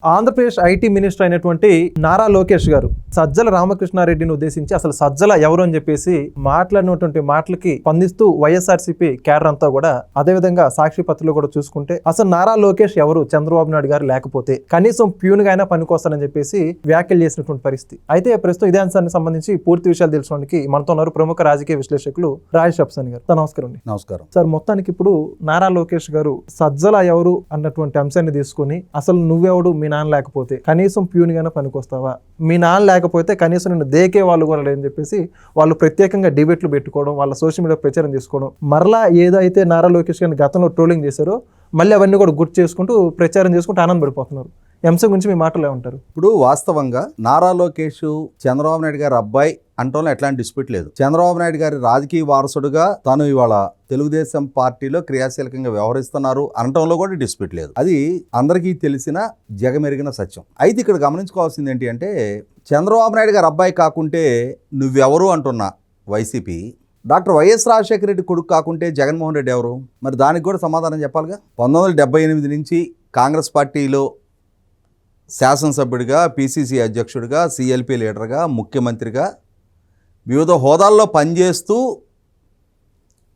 Andhra Pradesh IT minister అయినటువంటి నారా లోకేష్ గారు సజ్జల రామకృష్ణారెడ్డిని ఉద్దేశించి అసలు సజ్జల ఎవరు అని చెప్పేసి మాట్లాడినటువంటి మాటలకి స్పందిస్తూ వైఎస్ఆర్సీపీ క్యాడర్ అంతా కూడా అదేవిధంగా సాక్షి పత్రికలో కూడా చూసుకుంటే అసలు నారా లోకేష్ ఎవరు చంద్రబాబు నాయుడు గారు లేకపోతే కనీసం ప్యూన్గా అయినా పనికొస్తారని చెప్పేసి వ్యాఖ్యలు చేసినటువంటి పరిస్థితి. అయితే ప్రస్తుతం ఇదే అంశానికి సంబంధించి పూర్తి విషయాలు తెలుసుకోవడానికి మనతో ఉన్నారు ప్రముఖ రాజకీయ విశ్లేషకులు రాజేష్ అప్సాని గారు. నమస్కారం అండి. నమస్కారం సార్. మొత్తానికి ఇప్పుడు నారా లోకేష్ గారు సజ్జల ఎవరు అన్నటువంటి అంశాన్ని తీసుకుని అసలు నువ్వెవడు మీ నాన్న లేకపోతే కనీసం ప్యూన్గానే పనికొస్తావా, మీ నాన్న లేకపోతే కనీసం నిన్ను దేకే వాళ్ళు కూడా లేదని చెప్పేసి వాళ్ళు ప్రత్యేకంగా డిబేట్లు పెట్టుకోవడం, వాళ్ళ సోషల్ మీడియా ప్రచారం చేసుకోవడం, మరలా ఏదైతే నారా లోకేష్ గారిని గతంలో ట్రోలింగ్ చేశారో మళ్ళీ అవన్నీ కూడా గుర్తు చేసుకుంటూ ప్రచారం చేసుకుంటూ ఆనందపడిపోతున్నారు. ఈ అంశం గురించి మీ మాటలు ఏమంటారు? ఇప్పుడు వాస్తవంగా నారా లోకేష్ చంద్రబాబు నాయుడు గారి అబ్బాయి అంటంలో ఎట్లాంటి డిస్ప్యూట్ లేదు. చంద్రబాబు నాయుడు గారి రాజకీయ వారసుడుగా తను ఇవాళ తెలుగుదేశం పార్టీలో క్రియాశీలకంగా వ్యవహరిస్తున్నారు అనటంలో కూడా డిస్ప్యూట్ లేదు. అది అందరికీ తెలిసిన జగమెరిగిన సత్యం. అయితే ఇక్కడ గమనించుకోవాల్సింది ఏంటి అంటే చంద్రబాబు నాయుడు గారి అబ్బాయి కాకుంటే నువ్వెవరు అంటున్నా YCP, doctor YS Rajasekhara Reddy కొడుకు కాకుంటే జగన్మోహన్ రెడ్డి ఎవరు? మరి దానికి కూడా సమాధానం చెప్పాలిగా. 1978 నుంచి కాంగ్రెస్ పార్టీలో శాసనసభ్యుడిగా, పిసిసి అధ్యక్షుడిగా, సిఎల్పి లీడర్గా, ముఖ్యమంత్రిగా వివిధ హోదాల్లో పనిచేస్తూ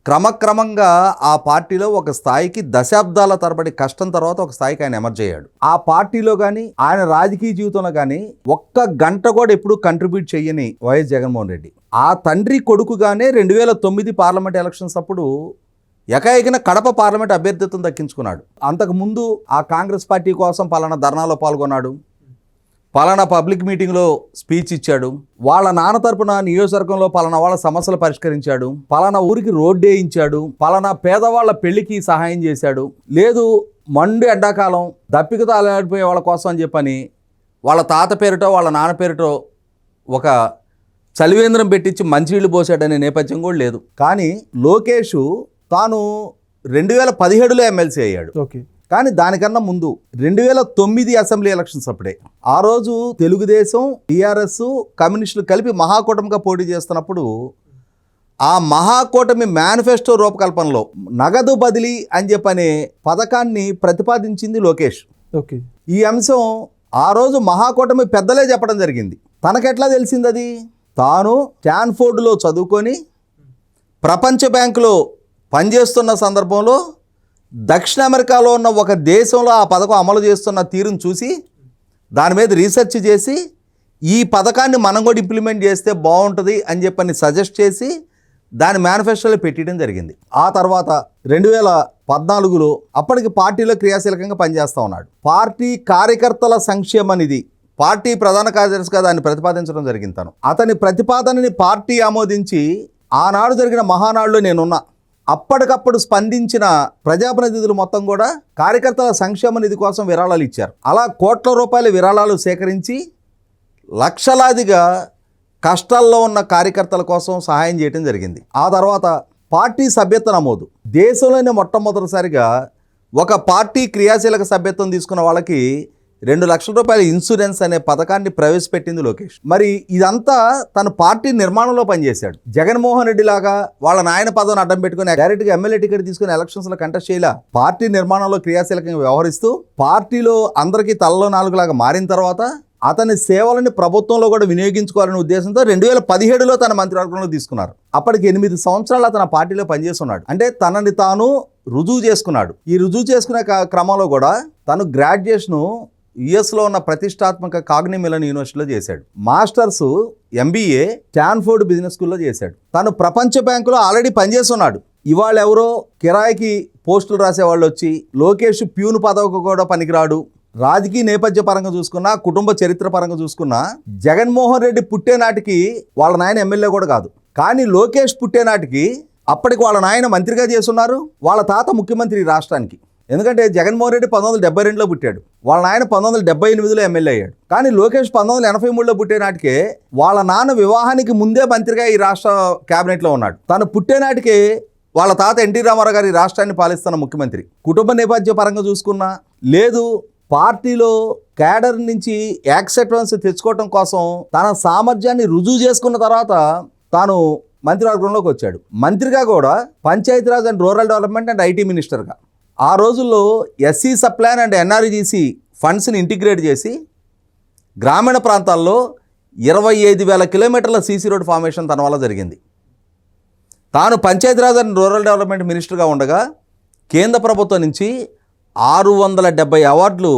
క్రమక్రమంగా ఆ పార్టీలో ఒక స్థాయికి దశాబ్దాల తరబడి కష్టం తర్వాత ఒక స్థాయికి ఆయన ఎమర్జ్ అయ్యాడు. ఆ పార్టీలో కానీ ఆయన రాజకీయ జీవితంలో కానీ ఒక్క గంట కూడా ఎప్పుడు కంట్రిబ్యూట్ చేయని వైఎస్ జగన్మోహన్ రెడ్డి ఆ తండ్రి కొడుకుగానే 2009 పార్లమెంట్ ఎలక్షన్స్ అప్పుడు ఏకైకన కడప పార్లమెంట్ అభ్యర్థిత్వం దక్కించుకున్నాడు. అంతకుముందు ఆ కాంగ్రెస్ పార్టీ కోసం పలానా ధర్నాలో పాల్గొన్నాడు, పలానా పబ్లిక్ మీటింగ్లో స్పీచ్ ఇచ్చాడు, వాళ్ళ నాన్న తరపున నియోజకవర్గంలో పలానా వాళ్ళ సమస్యలు పరిష్కరించాడు, పలానా ఊరికి రోడ్డు వేయించాడు, పలానా పేదవాళ్ళ పెళ్లికి సహాయం చేశాడు, లేదు మండు ఎండాకాలం దప్పికతో అలవాడిపోయే వాళ్ళ కోసం అని చెప్పని వాళ్ళ తాత పేరుటో వాళ్ళ నాన్న పేరుటో ఒక చలివేంద్రం పెట్టించి మంచినీళ్ళు పోసాడనే నేపథ్యం కూడా లేదు. కానీ లోకేష్ తాను 2017లో ఎమ్మెల్సీ అయ్యాడు. ఓకే. కానీ దానికన్నా ముందు 2009 అసెంబ్లీ ఎలక్షన్స్ అప్పుడే ఆ రోజు తెలుగుదేశం, టీఆర్ఎస్, కమ్యూనిస్టులు కలిపి మహాకూటమిగా పోటీ చేస్తున్నప్పుడు ఆ మహాకూటమి మేనిఫెస్టో రూపకల్పనలో నగదు బదిలీ అని చెప్పనే పథకాన్ని ప్రతిపాదించింది లోకేష్. ఓకే. ఈ అంశం ఆ రోజు మహాకూటమి పెద్దలే చెప్పడం జరిగింది. తనకెట్లా తెలిసింది? అది తాను స్టాన్ఫోర్డ్లో చదువుకొని ప్రపంచ బ్యాంకులో పనిచేస్తున్న సందర్భంలో దక్షిణ అమెరికాలో ఉన్న ఒక దేశంలో ఆ పథకం అమలు చేస్తున్న తీరును చూసి దాని మీద రీసెర్చ్ చేసి ఈ పథకాన్ని మనం కూడా ఇంప్లిమెంట్ చేస్తే బాగుంటుంది అని చెప్పని సజెస్ట్ చేసి దాని మేనిఫెస్టోలో పెట్టడం జరిగింది. ఆ తర్వాత 2014లో అప్పటికి పార్టీలో క్రియాశీలకంగా పనిచేస్తూ ఉన్నాడు. పార్టీ కార్యకర్తల సంక్షేమ నిధి పార్టీ ప్రధాన కార్యదర్శిగా దాన్ని ప్రతిపాదించడం జరిగింది. అతని ప్రతిపాదనని పార్టీ ఆమోదించి ఆనాడు జరిగిన మహానాడులో నేనున్నా. అప్పటికప్పుడు స్పందించిన ప్రజాప్రతినిధులు మొత్తం కూడా కార్యకర్తల సంక్షేమ నిధి కోసం విరాళాలు ఇచ్చారు. అలా కోట్ల రూపాయల విరాళాలు సేకరించి లక్షలాదిగా కష్టాల్లో ఉన్న కార్యకర్తల కోసం సహాయం చేయడం జరిగింది. ఆ తర్వాత పార్టీ సభ్యత్వ నమోదు దేశంలోనే మొట్టమొదటిసారిగా ఒక పార్టీ క్రియాశీలక సభ్యత్వం తీసుకున్న వాళ్ళకి 2 లక్షల రూపాయల ఇన్సూరెన్స్ అనే పథకాన్ని ప్రవేశపెట్టింది లోకేష్. మరి ఇదంతా తను పార్టీ నిర్మాణంలో పనిచేశాడు. జగన్మోహన్ రెడ్డి లాగా వాళ్ళ నాయన పదవిని అడ్డం పెట్టుకుని డైరెక్ట్గా ఎమ్మెల్యే టికెట్ తీసుకుని ఎలక్షన్స్లో కంటెస్ట్ చేయలా. పార్టీ నిర్మాణంలో క్రియాశీలకంగా వ్యవహరిస్తూ పార్టీలో అందరికీ తలలో నాలుగులాగా మారిన తర్వాత అతని సేవలని ప్రభుత్వంలో కూడా వినియోగించుకోవాలనే ఉద్దేశంతో 2017లో తన మంత్రివర్గంలో తీసుకున్నారు. అప్పటికి 8 సంవత్సరాలు అతను పార్టీలో పనిచేస్తున్నాడు. అంటే తనని తాను రుజువు చేసుకున్నాడు. ఈ రుజువు చేసుకునే క్రమంలో కూడా తను గ్రాడ్యుయేషను యుఎస్లో ఉన్న ప్రతిష్టాత్మక కార్నెగీ మెల్లన్ యూనివర్సిటీలో చేశాడు. మాస్టర్స్ ఎంబీఏ స్టాన్ఫోర్డ్ బిజినెస్ స్కూల్లో చేశాడు. తను ప్రపంచ బ్యాంకులో ఆల్రెడీ పనిచేస్తున్నాడు. ఇవాళ ఎవరో కిరాయికి పోస్టులు రాసేవాళ్ళు వచ్చి లోకేష్ ప్యూన్ పదవికి కూడా పనికిరాడు. రాజకీయ నేపథ్య పరంగా చూసుకున్నా, కుటుంబ చరిత్ర పరంగా చూసుకున్నా జగన్మోహన్ రెడ్డి పుట్టే నాటికి వాళ్ళ నాయన ఎమ్మెల్యే కూడా కాదు. కానీ లోకేష్ పుట్టే నాటికి అప్పటికి వాళ్ళ నాయన మంత్రిగా చేస్తున్నారు, వాళ్ళ తాత ముఖ్యమంత్రి రాష్ట్రానికి. ఎందుకంటే జగన్మోహన్ రెడ్డి 1972లో పుట్టాడు, వాళ్ళ నాయన 1978లో ఎమ్మెల్యే అయ్యాడు. కానీ లోకేష్ 1983లో పుట్టే నాటికే వాళ్ళ నాన్న వివాహానికి ముందే మంత్రిగా ఈ రాష్ట్ర క్యాబినెట్లో ఉన్నాడు. తను పుట్టే నాటికే వాళ్ళ తాత ఎన్టీ రామారావు గారి రాష్ట్రాన్ని పాలిస్తున్న ముఖ్యమంత్రి. కుటుంబ నేపథ్య పరంగా చూసుకున్నా లేదు, పార్టీలో క్యాడర్ నుంచి యాక్సెప్టెన్స్ తెచ్చుకోవటం కోసం తన సామర్థ్యాన్ని రుజువు చేసుకున్న తర్వాత తాను మంత్రివర్గంలోకి వచ్చాడు. మంత్రిగా కూడా Panchayati Raj and rural development and IT మినిస్టర్గా. ఆ రోజుల్లో ఎస్సీ సప్లాన్ అండ్ ఎన్ఆర్జీసీ ఫండ్స్ని ఇంటిగ్రేట్ చేసి గ్రామీణ ప్రాంతాల్లో 25,000 కిలోమీటర్ల సీసీ రోడ్ ఫార్మేషన్ తన వల్ల జరిగింది. తాను పంచాయతీరాజ్ అండ్ రూరల్ డెవలప్మెంట్ మినిస్టర్గా ఉండగా కేంద్ర ప్రభుత్వం నుంచి 670 అవార్డులు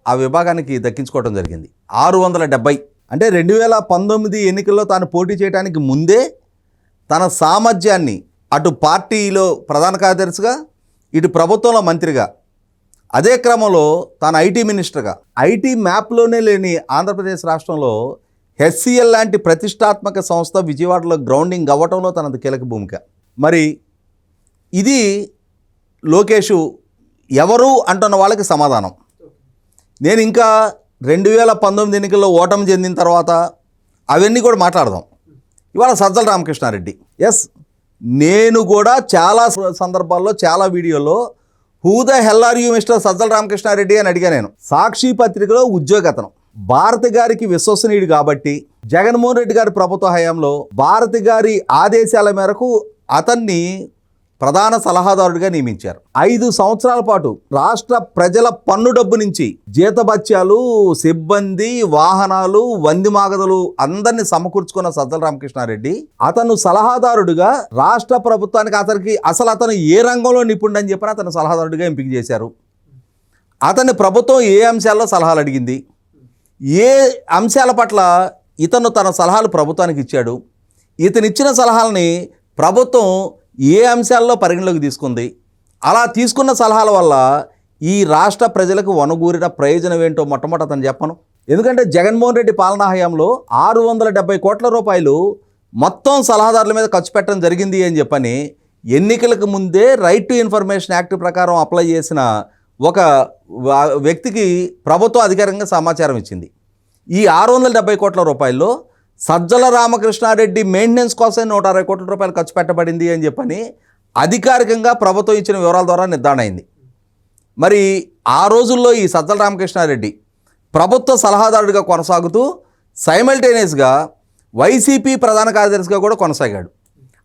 ఆ విభాగానికి దక్కించుకోవడం జరిగింది. 670 అంటే 2019 ఎన్నికల్లో తాను పోటీ చేయడానికి ముందే తన సామర్థ్యాన్ని అటు పార్టీలో ప్రధాన కార్యదర్శిగా ఇటు ప్రభుత్వంలో మంత్రిగా, అదే క్రమంలో తాను ఐటీ మినిస్టర్గా, ఐటీ మ్యాప్లోనే లేని ఆంధ్రప్రదేశ్ రాష్ట్రంలో హెచ్సిఎల్ లాంటి ప్రతిష్టాత్మక సంస్థ విజయవాడలో గ్రౌండింగ్ అవ్వటంలో తనది కీలక భూమిక. మరి ఇది లోకేష్ ఎవరు అంటున్న వాళ్ళకి సమాధానం. నేను ఇంకా 2019 ఎన్నికల్లో ఓటమి చెందిన తర్వాత అవన్నీ కూడా మాట్లాడదాం. ఇవాళ సజ్జల రామకృష్ణారెడ్డి, ఎస్, నేను కూడా చాలా సందర్భాల్లో చాలా వీడియోలో who the hell are you mister Sajjala Ramakrishna Reddy అని అడిగా. నేను సాక్షి పత్రికలో ఉద్యోగతనం, భారతి గారికి విశ్వసనీయుడు కాబట్టి జగన్మోహన్ రెడ్డి గారి ప్రభుత్వ హయాంలో భారతి గారి ఆదేశాల మేరకు అతన్ని ప్రధాన సలహాదారుడిగా నియమించారు. 5 సంవత్సరాల పాటు రాష్ట్ర ప్రజల పన్ను డబ్బు నుంచి జీతభత్యాలు, సిబ్బంది, వాహనాలు, వందిమాగదులు అందరినీ సమకూర్చుకున్న సజ్జల రామకృష్ణారెడ్డి అతను సలహాదారుడిగా రాష్ట్ర ప్రభుత్వానికి అతను ఏ రంగంలో నిపుణుడని చెప్పిన అతను సలహాదారుడిగా ఎంపిక చేశారు. అతన్ని ప్రభుత్వం ఏ అంశాల్లో సలహాలు అడిగింది, ఏ అంశాల పట్ల ఇతను తన సలహాలు ప్రభుత్వానికి ఇచ్చాడు, ఇతనిచ్చిన సలహాలని ప్రభుత్వం ఏ అంశాల్లో పరిగణలోకి తీసుకుంది, అలా తీసుకున్న సలహాల వల్ల ఈ రాష్ట్ర ప్రజలకు వనగూరిన ప్రయోజనం ఏంటో మొట్టమొదటి అతను చెప్పను. ఎందుకంటే జగన్మోహన్ రెడ్డి పాలనా హయాంలో 670 కోట్ల రూపాయలు మొత్తం సలహాదారుల మీద ఖర్చు పెట్టడం జరిగింది అని చెప్పని ఎన్నికలకు ముందే రైట్ టు ఇన్ఫర్మేషన్ యాక్ట్ ప్రకారం అప్లై చేసిన ఒక వ్యక్తికి ప్రభుత్వం అధికారికంగా సమాచారం ఇచ్చింది. ఈ 670 కోట్ల రూపాయల్లో సజ్జల రామకృష్ణారెడ్డి మెయింటెనెన్స్ కోసం 160 కోట్ల రూపాయలు ఖర్చు పెట్టబడింది అని చెప్పని అధికారికంగా ప్రభుత్వం ఇచ్చిన వివరాల ద్వారా నిర్ధారణ అయింది. మరి ఆ రోజుల్లో ఈ సజ్జల రామకృష్ణారెడ్డి ప్రభుత్వ సలహాదారుడిగా కొనసాగుతూ సైమల్టేనియస్గా వైసీపీ ప్రధాన కార్యదర్శిగా కూడా కొనసాగాడు.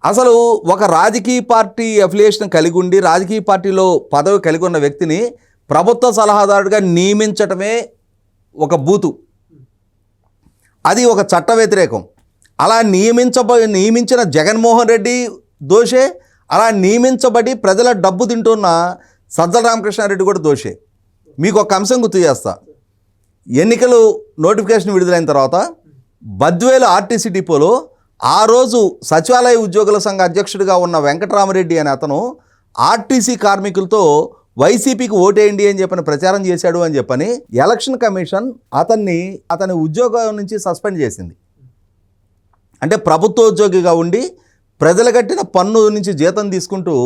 అసలు ఒక రాజకీయ పార్టీ అఫిలియేషన్ కలిగి ఉండి రాజకీయ పార్టీలో పదవి కలిగి ఉన్న వ్యక్తిని ప్రభుత్వ సలహాదారుడిగా నియమించటమే ఒక బూతు, అది ఒక చట్ట వ్యతిరేకం. అలా నియమించిన జగన్మోహన్ రెడ్డి దోషే, అలా నియమించబడి ప్రజల డబ్బు తింటున్న సజ్జల రామకృష్ణారెడ్డి కూడా దోషే. మీకు ఒక అంశం గుర్తు చేస్తా. ఎన్నికలు నోటిఫికేషన్ విడుదలైన తర్వాత బద్వేలు ఆర్టీసీ డిపోలో ఆ రోజు సచివాలయ ఉద్యోగుల సంఘ అధ్యక్షుడిగా ఉన్న వెంకటరామరెడ్డి అనే అతను ఆర్టీసీ కార్మికులతో వైసీపీకి ఓటేయండి అని చెప్పని ప్రచారం చేశాడు అని చెప్పని ఎలక్షన్ కమిషన్ అతని ఉద్యోగం నుంచి సస్పెండ్ చేసింది. అంటే ప్రభుత్వ ఉద్యోగిగా ఉండి ప్రజలు కట్టిన పన్ను నుంచి జీతం తీసుకుంటూ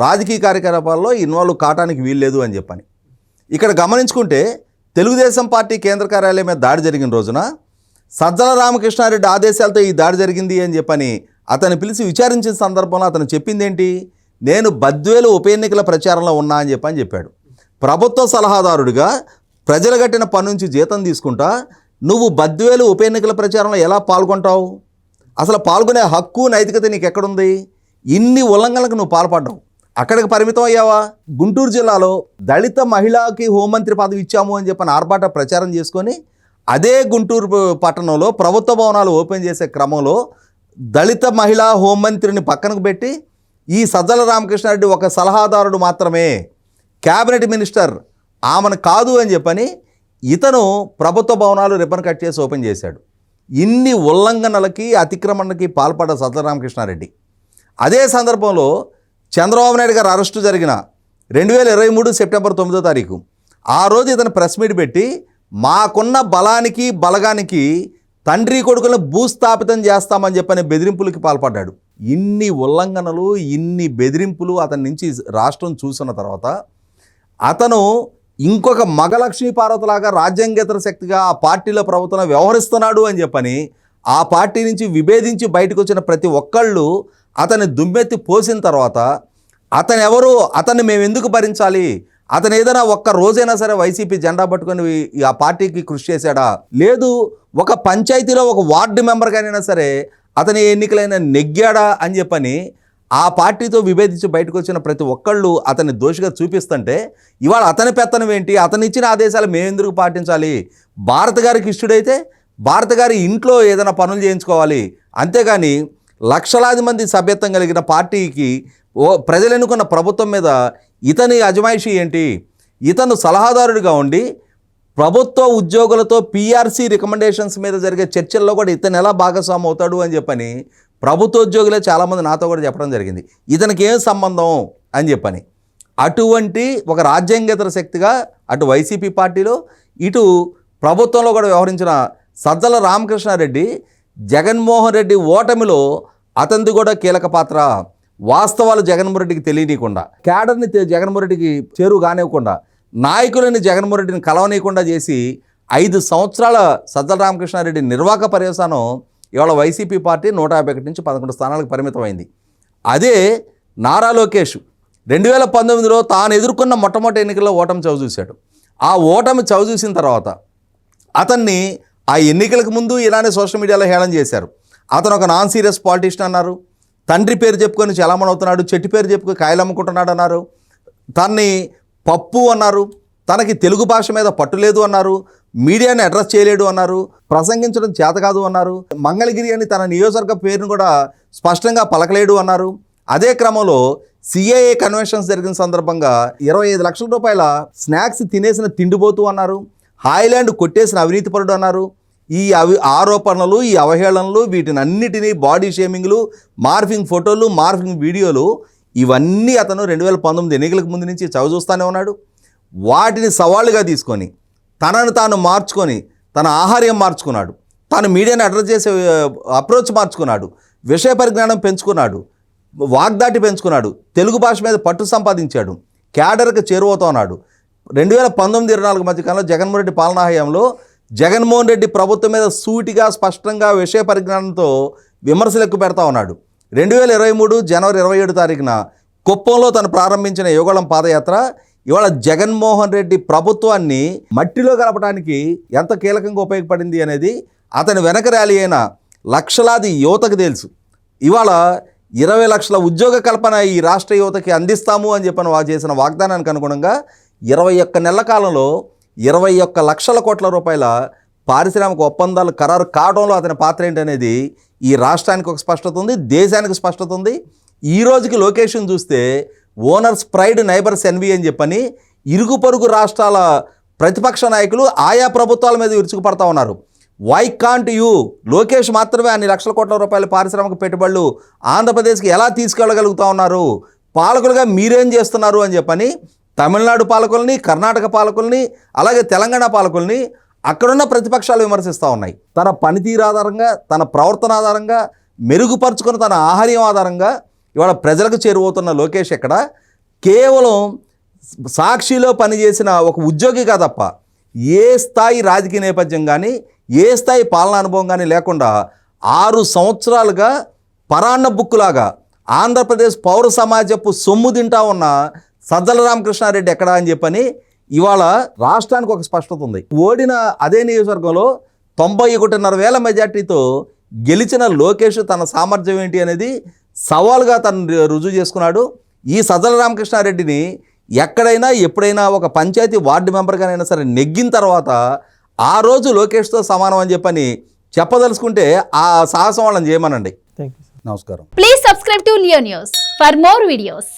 రాజకీయ కార్యకలాపాల్లో ఇన్వాల్వ్ కావడానికి వీల్లేదు అని చెప్పని. ఇక్కడ గమనించుకుంటే తెలుగుదేశం పార్టీ కేంద్ర కార్యాలయం మీద దాడి జరిగిన రోజున సజ్జల రామకృష్ణారెడ్డి ఆదేశాలతో ఈ దాడి జరిగింది అని చెప్పని అతను పిలిచి విచారించిన సందర్భంలో అతను చెప్పింది ఏంటి? నేను బద్వేలు ఉప ఎన్నికల ప్రచారంలో ఉన్నా అని చెప్పాడు. ప్రభుత్వ సలహాదారుడిగా ప్రజలు కట్టిన పన్ను నుంచి జీతం తీసుకుంటా నువ్వు బద్వేలు ఉప ఎన్నికల ప్రచారంలో ఎలా పాల్గొంటావు? అసలు పాల్గొనే హక్కు, నైతికత నీకు ఎక్కడుంది? ఇన్ని ఉల్లంఘనలకు నువ్వు పాల్పడ్డావు. అక్కడికి పరిమితం అయ్యావా? గుంటూరు జిల్లాలో దళిత మహిళకి హోంమంత్రి పదవి ఇచ్చాము అని చెప్పని ఆర్భాట ప్రచారం చేసుకొని అదే గుంటూరు పట్టణంలో ప్రభుత్వ భవనాలు ఓపెన్ చేసే క్రమంలో దళిత మహిళా హోంమంత్రిని పక్కనకు పెట్టి ఈ సజ్జల రామకృష్ణారెడ్డి ఒక సలహాదారుడు మాత్రమే, క్యాబినెట్ మినిస్టర్ ఆమెను కాదు అని చెప్పని ఇతను ప్రభుత్వ భవనాలు రిబ్బన్ కట్ చేసి ఓపెన్ చేశాడు. ఇన్ని ఉల్లంఘనలకి అతిక్రమణకి పాల్పడ్డ సజ్జల రామకృష్ణారెడ్డి అదే సందర్భంలో చంద్రబాబు నాయుడు గారు అరెస్టు జరిగిన 2023 సెప్టెంబర్ 9వ తారీఖు ఆ రోజు ఇతను ప్రెస్ మీట్ పెట్టి మాకున్న బలానికి బలగానికి తండ్రి కొడుకులను భూస్థాపితం చేస్తామని చెప్పని బెదిరింపులకి పాల్పడ్డాడు. ఇన్ని ఉల్లంఘనలు, ఇన్ని బెదిరింపులు అతని నుంచి రాష్ట్రం చూసిన తర్వాత అతను ఇంకొక మగలక్ష్మీ పార్వతిలాగా రాజ్యాంగేతర శక్తిగా ఆ పార్టీలో ప్రభుత్వంలో వ్యవహరిస్తున్నాడు అని చెప్పని ఆ పార్టీ నుంచి విభేదించి బయటకు వచ్చిన ప్రతి ఒక్కళ్ళు అతన్ని దుమ్మెత్తి పోసిన తర్వాత అతను ఎవరు, అతన్ని మేము ఎందుకు భరించాలి, అతను ఏదైనా ఒక్క రోజైనా సరే వైసీపీ జెండా పట్టుకొని ఆ పార్టీకి కృషి చేశాడా? లేదు. ఒక పంచాయతీలో ఒక వార్డు మెంబర్గానైనా సరే అతని ఎన్నికలైనా నెగ్గాడా అని చెప్పని ఆ పార్టీతో విభేదించి బయటకు వచ్చిన ప్రతి ఒక్కళ్ళు అతన్ని దోషిగా చూపిస్తుంటే ఇవాళ అతని పెత్తనం ఏంటి, అతను ఇచ్చిన ఆదేశాలు మేము ఎందుకు పాటించాలి? భారత గారికి ఇష్టడైతే భారత గారి ఇంట్లో ఏదైనా పనులు చేయించుకోవాలి, అంతేగాని లక్షలాది మంది సభ్యత్వం కలిగిన పార్టీకి ప్రజలు ఎన్నుకున్న ప్రభుత్వం మీద ఇతని అజమాయిషీ ఏంటి? ఇతను సలహాదారుడిగా ఉండి ప్రభుత్వ ఉద్యోగులతో పిఆర్సీ రికమెండేషన్స్ మీద జరిగే చర్చల్లో కూడా ఇతను ఎలా భాగస్వామి అవుతాడు అని చెప్పని ప్రభుత్వ ఉద్యోగులే చాలామంది నాతో కూడా చెప్పడం జరిగింది. ఇతనికి ఏం సంబంధం అని చెప్పని. అటువంటి ఒక రాజ్యాంగేతర శక్తిగా అటు వైసీపీ పార్టీలో ఇటు ప్రభుత్వంలో కూడా వ్యవహరించిన సజ్జల రామకృష్ణారెడ్డి జగన్మోహన్ రెడ్డి ఓటమిలో అతనిది కూడా కీలక పాత్ర. వాస్తవాలు జగన్మోహన్ రెడ్డికి తెలియనీయకుండా, క్యాడర్ని జగన్మోహన్ రెడ్డికి చేరువు కానివ్వకుండా, నాయకులని జగన్మోహన్ రెడ్డిని కలవనీయకుండా చేసి 5 సంవత్సరాల సజ్జల రామకృష్ణారెడ్డి నిర్వాహక పర్యవసానం ఇవాళ వైసీపీ పార్టీ 151 నుంచి 11 స్థానాలకు పరిమితమైంది. అదే నారా లోకేష్ 2019లో తాను ఎదుర్కొన్న మొట్టమొదటి ఎన్నికల్లో ఓటమి చవిచూశాడు. ఆ ఓటమి చవిచూసిన తర్వాత అతన్ని ఆ ఎన్నికలకు ముందు ఇలానే సోషల్ మీడియాలో హేళన చేశారు. అతను ఒక నాన్ సీరియస్ పాలిటిషియన్ అన్నారు, తండ్రి పేరు చెప్పుకొని చలామణి అవుతున్నాడు, చెట్టు పేరు చెప్పుకొని కాయలు అమ్ముకుంటున్నాడు అన్నారు, తన్ని పప్పు అన్నారు, తనకి తెలుగు భాష మీద పట్టు లేదు అన్నారు, మీడియాని అడ్రస్ చేయలేడు అన్నారు, ప్రసంగించడం చేత కాదు అన్నారు, మంగళగిరి అని తన నియోజకవర్గ పేరును కూడా స్పష్టంగా పలకలేడు అన్నారు. అదే క్రమంలో సిఐఏ కన్వెన్షన్స్ జరిగిన సందర్భంగా 25 లక్షల రూపాయల స్నాక్స్ తినేసిన తిండిపోతూ అన్నారు, హాయిలాండ్ కొట్టేసిన అవినీతిపరుడు అన్నారు. ఈ ఆరోపణలు, ఈ అవహేళనలు, వీటిని అన్నిటినీ బాడీ షేమింగ్లు, మార్ఫింగ్ ఫోటోలు, మార్ఫింగ్ వీడియోలు, ఇవన్నీ అతను 2019 ఎన్నికలకు ముందు నుంచి చవిచూస్తూనే ఉన్నాడు. వాటిని సవాళ్ళుగా తీసుకొని తనను తాను మార్చుకొని తన ఆహార్యం మార్చుకున్నాడు, తాను మీడియాని అడ్రస్ చేసే అప్రోచ్ మార్చుకున్నాడు, విషయ పరిజ్ఞానం పెంచుకున్నాడు, వాగ్దాటి పెంచుకున్నాడు, తెలుగు భాష మీద పట్టు సంపాదించాడు, క్యాడర్కి చేరువవుతా ఉన్నాడు. 2019-24 మధ్యకాలంలో జగన్మోహన్ రెడ్డి పాలనా హయాంలో జగన్మోహన్ రెడ్డి ప్రభుత్వం మీద సూటిగా స్పష్టంగా విషయ పరిజ్ఞానంతో విమర్శలు ఎక్కువ పెడతా ఉన్నాడు. 2023 జనవరి 27 తారీఖున కుప్పంలో తను ప్రారంభించిన యుగళం పాదయాత్ర ఇవాళ జగన్మోహన్ రెడ్డి ప్రభుత్వాన్ని మట్టిలో కలపడానికి ఎంత కీలకంగా ఉపయోగపడింది అనేది అతని వెనక ర్యాలీ అయిన లక్షలాది యువతకు తెలుసు. ఇవాళ 20 లక్షల ఉద్యోగ కల్పన ఈ రాష్ట్ర యువతకి అందిస్తాము అని చెప్పని చేసిన వాగ్దానానికి అనుగుణంగా 21 నెలల కాలంలో 21 లక్షల కోట్ల రూపాయల పారిశ్రామిక ఒప్పందాలు ఖరారు కావడంలో అతని పాత్ర ఏంటనేది ఈ రాష్ట్రానికి ఒక స్పష్టత ఉంది, దేశానికి స్పష్టత ఉంది. ఈ రోజుకి లొకేషన్ చూస్తే ఓనర్స్ ప్రైడ్ నైబర్స్ ఎన్వి అని చెప్పని ఇరుగు పొరుగు రాష్ట్రాల ప్రతిపక్ష నాయకులు ఆయా ప్రభుత్వాల మీద విరుచుకుపడతా ఉన్నారు. వై కాంట్ యూ, లోకేష్ మాత్రమే అన్ని లక్షల కోట్ల రూపాయల పారిశ్రామిక పెట్టుబడులు ఆంధ్రప్రదేశ్కి ఎలా తీసుకెళ్ళగలుగుతా ఉన్నారు, పాలకులుగా మీరేం చేస్తున్నారు అని చెప్పని తమిళనాడు పాలకుల్ని, కర్ణాటక పాలకుల్ని, అలాగే తెలంగాణ పాలకుల్ని అక్కడున్న ప్రతిపక్షాలు విమర్శిస్తూ ఉన్నాయి. తన పనితీరు ఆధారంగా, తన ప్రవర్తన ఆధారంగా, మెరుగుపరుచుకున్న తన ఆహార్యం ఆధారంగా ఇవాళ ప్రజలకు చేరువవుతున్న లోకేష్ ఎక్కడ కేవలం సాక్షిలో పనిచేసిన ఒక ఉద్యోగిగా తప్ప ఏ స్థాయి రాజకీయ నేపథ్యం కానీ, ఏ స్థాయి పాలనా అనుభవం కానీ లేకుండా 6 సంవత్సరాలుగా పరాన్న బుక్కులాగా ఆంధ్రప్రదేశ్ పౌర సమాజపు సొమ్ము తింటా ఉన్న సజ్జల రామకృష్ణారెడ్డి ఎక్కడా అని చెప్పని ఇవాళ రాష్ట్రానికి ఒక స్పష్టత ఉంది. ఓడిన అదే నియోజకవర్గంలో 91,500 మెజార్టీతో గెలిచిన లోకేష్ తన సామర్థ్యం ఏంటి అనేది సవాల్గా తను రుజువు చేసుకున్నాడు. ఈ సజ్జల రామకృష్ణారెడ్డిని ఎక్కడైనా ఎప్పుడైనా ఒక పంచాయతీ వార్డు మెంబర్గానైనా సరే నెగ్గిన తర్వాత ఆ రోజు లోకేష్తో సమానం అని చెప్పని చెప్పదలుచుకుంటే ఆ సాహసం వాళ్ళని చేయమనండి. Thank you. నమస్కారం. Please subscribe to Leo News for more videos.